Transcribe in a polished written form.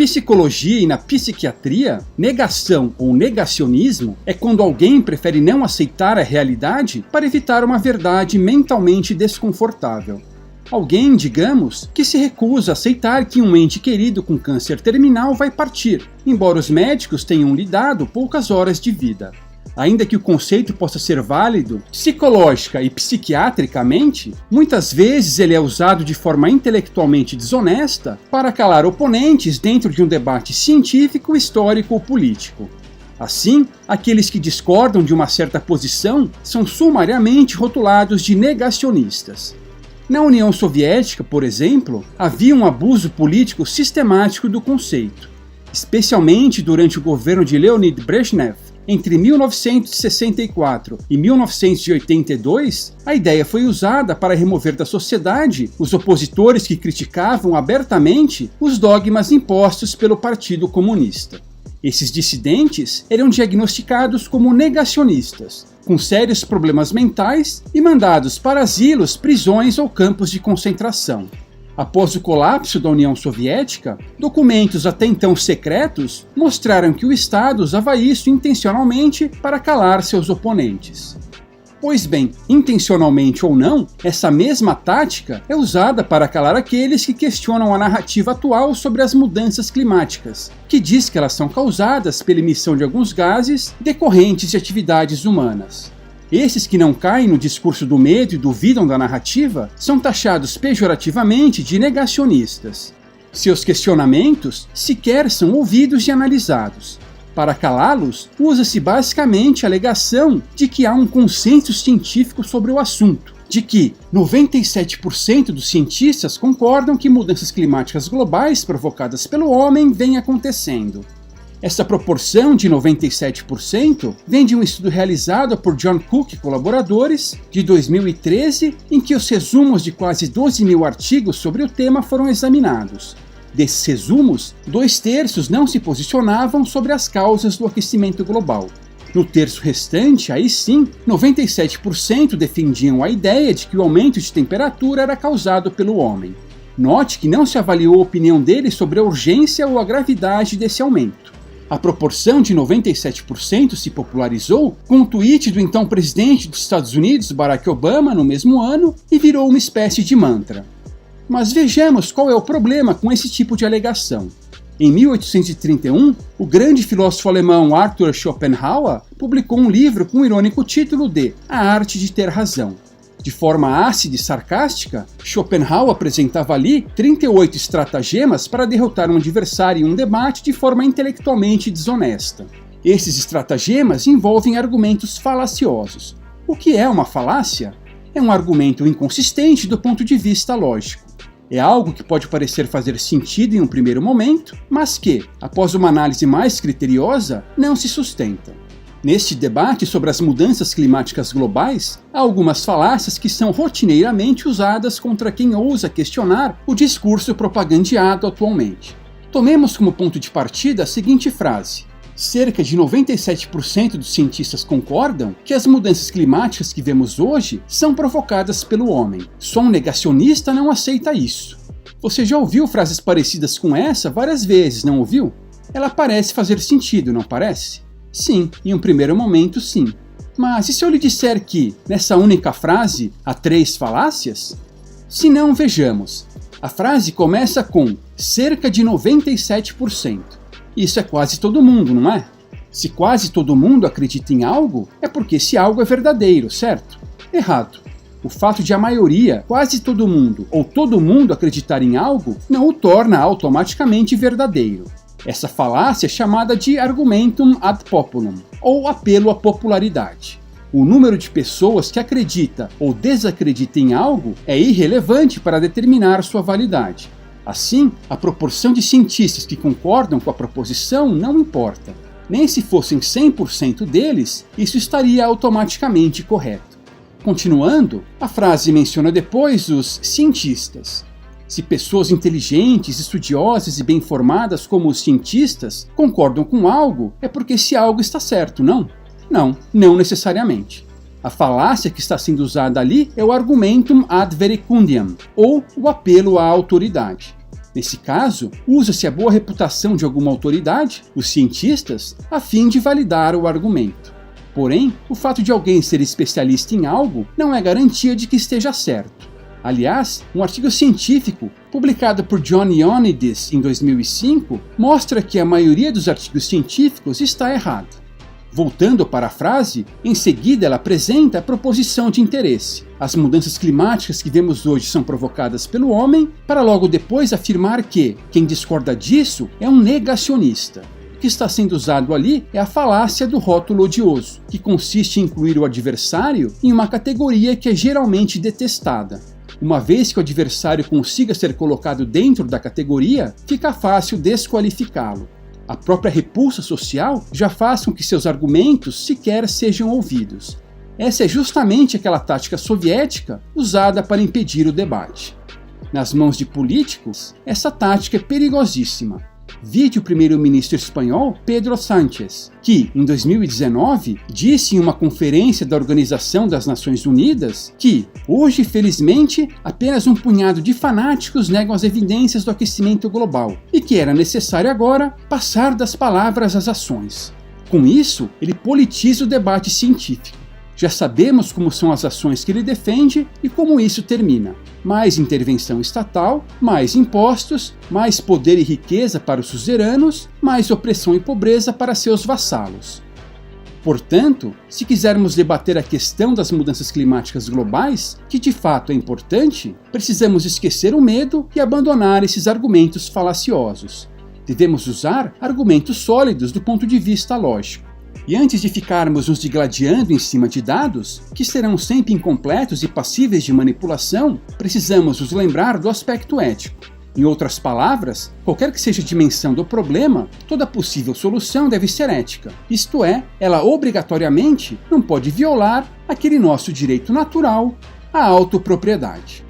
psicologia e na psiquiatria, negação ou negacionismo é quando alguém prefere não aceitar a realidade para evitar uma verdade mentalmente desconfortável. Alguém, digamos, que se recusa a aceitar que um ente querido com câncer terminal vai partir, embora os médicos tenham lhe dado poucas horas de vida. Ainda que o conceito possa ser válido psicológica e psiquiatricamente, muitas vezes ele é usado de forma intelectualmente desonesta para calar oponentes dentro de um debate científico, histórico ou político. Assim, aqueles que discordam de uma certa posição são sumariamente rotulados de negacionistas. Na União Soviética, por exemplo, havia um abuso político sistemático do conceito, especialmente durante o governo de Leonid Brezhnev. Entre 1964 e 1982, a ideia foi usada para remover da sociedade os opositores que criticavam abertamente os dogmas impostos pelo Partido Comunista. Esses dissidentes eram diagnosticados como negacionistas, com sérios problemas mentais e mandados para asilos, prisões ou campos de concentração. Após o colapso da União Soviética, documentos até então secretos mostraram que o Estado usava isso intencionalmente para calar seus oponentes. Pois bem, intencionalmente ou não, essa mesma tática é usada para calar aqueles que questionam a narrativa atual sobre as mudanças climáticas, que diz que elas são causadas pela emissão de alguns gases decorrentes de atividades humanas. Esses que não caem no discurso do medo e duvidam da narrativa são taxados pejorativamente de negacionistas. Seus questionamentos sequer são ouvidos e analisados. Para calá-los, usa-se basicamente a alegação de que há um consenso científico sobre o assunto, de que 97% dos cientistas concordam que mudanças climáticas globais provocadas pelo homem vêm acontecendo. Essa proporção de 97% vem de um estudo realizado por John Cook e colaboradores, de 2013, em que os resumos de quase 12 mil artigos sobre o tema foram examinados. Desses resumos, 2/3 não se posicionavam sobre as causas do aquecimento global. No terço restante, aí sim, 97% defendiam a ideia de que o aumento de temperatura era causado pelo homem. Note que não se avaliou a opinião deles sobre a urgência ou a gravidade desse aumento. A proporção de 97% se popularizou com o tweet do então presidente dos Estados Unidos, Barack Obama, no mesmo ano, e virou uma espécie de mantra. Mas vejamos qual é o problema com esse tipo de alegação. Em 1831, o grande filósofo alemão Arthur Schopenhauer publicou um livro com o irônico título de A Arte de Ter Razão. De forma ácida e sarcástica, Schopenhauer apresentava ali 38 estratagemas para derrotar um adversário em um debate de forma intelectualmente desonesta. Esses estratagemas envolvem argumentos falaciosos. O que é uma falácia? É um argumento inconsistente do ponto de vista lógico. É algo que pode parecer fazer sentido em um primeiro momento, mas que, após uma análise mais criteriosa, não se sustenta. Neste debate sobre as mudanças climáticas globais, há algumas falácias que são rotineiramente usadas contra quem ousa questionar o discurso propagandeado atualmente. Tomemos como ponto de partida a seguinte frase: cerca de 97% dos cientistas concordam que as mudanças climáticas que vemos hoje são provocadas pelo homem. Só um negacionista não aceita isso. Você já ouviu frases parecidas com essa várias vezes, não ouviu? Ela parece fazer sentido, não parece? Sim, em um primeiro momento sim. Mas e se eu lhe disser que, nessa única frase, há 3 falácias? Se não, vejamos. A frase começa com cerca de 97%. Isso é quase todo mundo, não é? Se quase todo mundo acredita em algo, é porque esse algo é verdadeiro, certo? Errado. O fato de a maioria, quase todo mundo ou todo mundo acreditar em algo, não o torna automaticamente verdadeiro. Essa falácia é chamada de argumentum ad populum, ou apelo à popularidade. O número de pessoas que acredita ou desacredita em algo é irrelevante para determinar sua validade. Assim, a proporção de cientistas que concordam com a proposição não importa. Nem se fossem 100% deles, isso estaria automaticamente correto. Continuando, a frase menciona depois os cientistas. Se pessoas inteligentes, estudiosas e bem informadas como os cientistas concordam com algo, é porque esse algo está certo, não? Não necessariamente. A falácia que está sendo usada ali é o argumentum ad verecundiam, ou o apelo à autoridade. Nesse caso, usa-se a boa reputação de alguma autoridade, os cientistas, a fim de validar o argumento. Porém, o fato de alguém ser especialista em algo não é garantia de que esteja certo. Aliás, um artigo científico, publicado por John Ioannidis em 2005, mostra que a maioria dos artigos científicos está errada. Voltando para a frase, em seguida ela apresenta a proposição de interesse. As mudanças climáticas que vemos hoje são provocadas pelo homem, para logo depois afirmar que quem discorda disso é um negacionista. O que está sendo usado ali é a falácia do rótulo odioso, que consiste em incluir o adversário em uma categoria que é geralmente detestada. Uma vez que o adversário consiga ser colocado dentro da categoria, fica fácil desqualificá-lo. A própria repulsa social já faz com que seus argumentos sequer sejam ouvidos. Essa é justamente aquela tática soviética usada para impedir o debate. Nas mãos de políticos, essa tática é perigosíssima. Vide o primeiro-ministro espanhol Pedro Sánchez, que, em 2019, disse em uma conferência da Organização das Nações Unidas que, hoje, felizmente, apenas um punhado de fanáticos negam as evidências do aquecimento global e que era necessário agora passar das palavras às ações. Com isso, ele politiza o debate científico. Já sabemos como são as ações que ele defende e como isso termina. Mais intervenção estatal, mais impostos, mais poder e riqueza para os suzeranos, mais opressão e pobreza para seus vassalos. Portanto, se quisermos debater a questão das mudanças climáticas globais, que de fato é importante, precisamos esquecer o medo e abandonar esses argumentos falaciosos. Devemos usar argumentos sólidos do ponto de vista lógico. E antes de ficarmos nos digladiando em cima de dados, que serão sempre incompletos e passíveis de manipulação, precisamos nos lembrar do aspecto ético. Em outras palavras, qualquer que seja a dimensão do problema, toda possível solução deve ser ética. Isto é, ela obrigatoriamente não pode violar aquele nosso direito natural à autopropriedade.